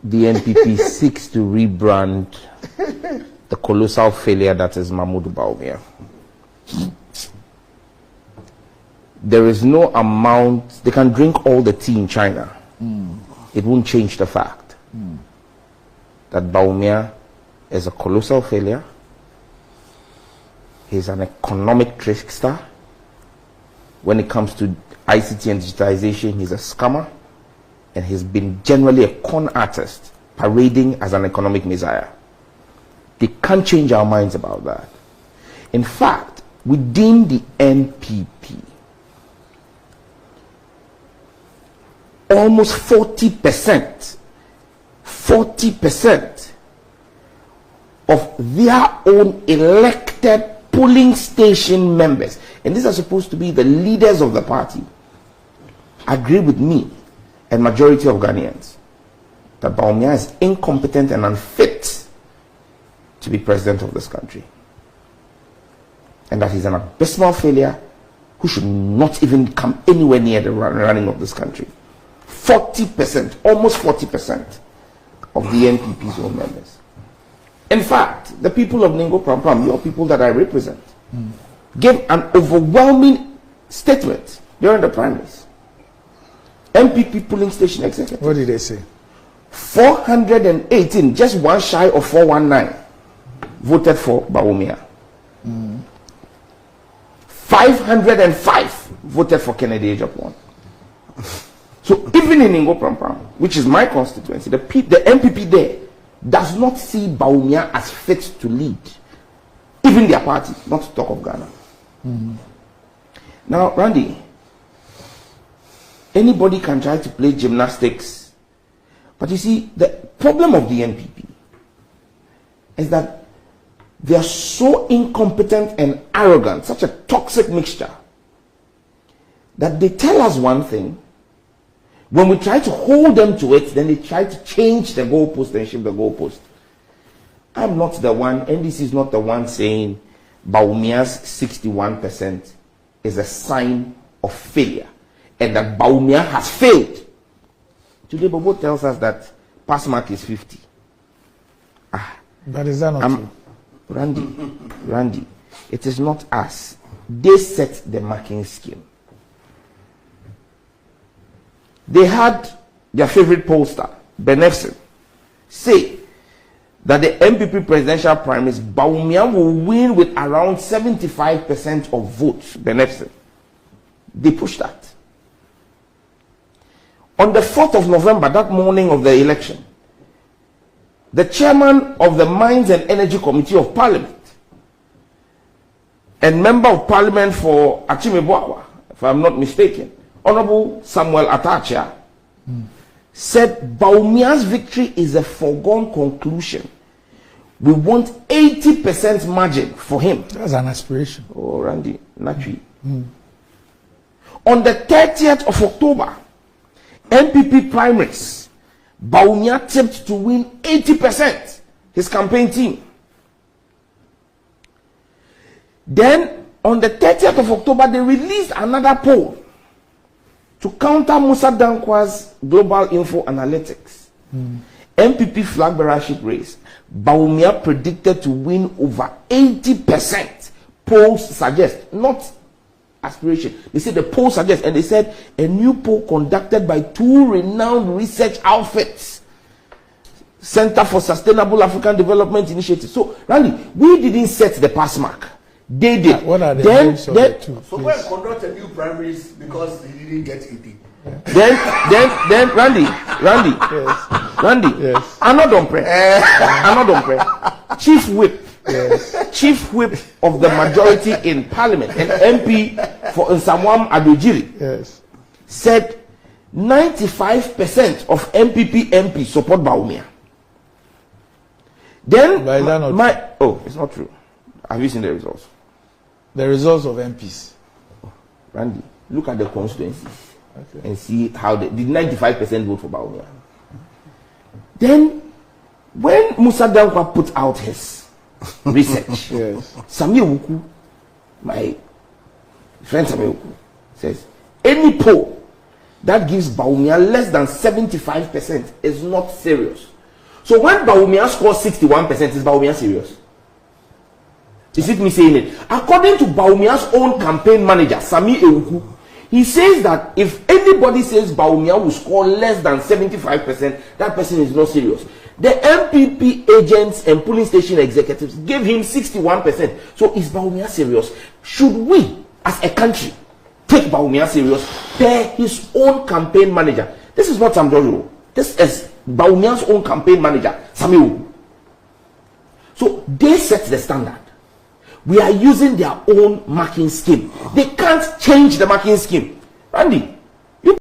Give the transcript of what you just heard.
the NPP seeks to rebrand the colossal failure that is Mahmoud Bawumia. There is no amount, they can drink all the tea in China. It won't change the fact that Bawumia is a colossal failure. He's an economic trickster. When it comes to ICT and digitization, he's a scammer. And he's been generally a con artist, parading as an economic messiah. They can't change our minds about that. In fact, within the NPP, almost 40% of their own elected polling station members, and these are supposed to be the leaders of the party, agree with me and majority of Ghanaians that Bawumia is incompetent and unfit to be president of this country, and that he's an abysmal failure who should not even come anywhere near the running of this country. 40%, almost 40% of the NPP's own members. In fact, the people of Ningo Pram, your people that I represent, gave an overwhelming statement during the primaries. NPP polling station executive. What did they say? 418, just one shy of 419, voted for Bawumia. 505 voted for Kennedy Agyapong. So even in Ningo Pram, which is my constituency, the NPP there does not see Bawumia as fit to lead. Even their party, not to talk of Ghana. Now, Randy, anybody can try to play gymnastics, but you see, the problem of the NPP is that they are so incompetent and arrogant, such a toxic mixture, that they tell us one thing. When we try to hold them to it, then they try to change the goalpost and shift the goalpost. I'm not the one, NDC is not the one saying Bawumia's 61% is a sign of failure and that Bawumia has failed. Today, Bobo tells us that pass mark is 50. But is that not true? Randy, it is not us. They set the marking scheme. They had their favorite pollster, Benefson, say that the MPP presidential primaries, Bawumia will win with around 75% of votes. Benefson. They pushed that. On the 4th of November, that morning of the election, the chairman of the Mines and Energy Committee of Parliament and member of Parliament for Achimebwakwa, if I'm not mistaken, Honorable Samuel Atachia, said Bawumia's victory is a foregone conclusion. We want 80% margin for him. That's an aspiration. Oh, Randy, naturally. On the 30th of October, NPP primaries, Bawumia tipped to win 80%, his campaign team. Then, on the 30th of October, they released another poll to counter Musa Dankwa's Global Info Analytics. NPP flag bearership race, Bawumia predicted to win over 80%. Polls suggest, not aspiration. They said the poll suggests, and they said a new poll conducted by two renowned research outfits, Center for Sustainable African Development Initiative. So, Randy, we didn't set the pass mark. They did. What are the names of the two? So we'll conduct a new primaries because he didn't get 80. Then Randy, Yes. Yes. I'm not on prayer. I'm not on prayer. Chief Whip, Chief Whip of the majority in Parliament and MP for Nsamwam Adojiri, Yes. said 95% of MPP MPs support Bawumia. Then But is that not it's not true. Have you seen the results? The results of MPs. Randy, look at the constituency and see how did 95% vote for Bawumia. Then, when Musa Dankwa put out his research, Yes. Samir Wuku, my friend Samir Wuku, says any poll that gives Bawumia less than 75% is not serious. So when Bawumia scores 61%, is Bawumia serious? Is it me saying it? According to Bawumia's own campaign manager, Sami Ewuku, he says that if anybody says Bawumia will score less than 75%, that person is not serious. The MPP agents and polling station executives gave him 61%. So is Bawumia serious? Should we, as a country, take Bawumia serious per his own campaign manager? This is not Sam Jojo. This is Bawumia's own campaign manager, Sami Ewuku. So they set the standard. We are using their own marking scheme. They can't change the marking scheme. Randy, you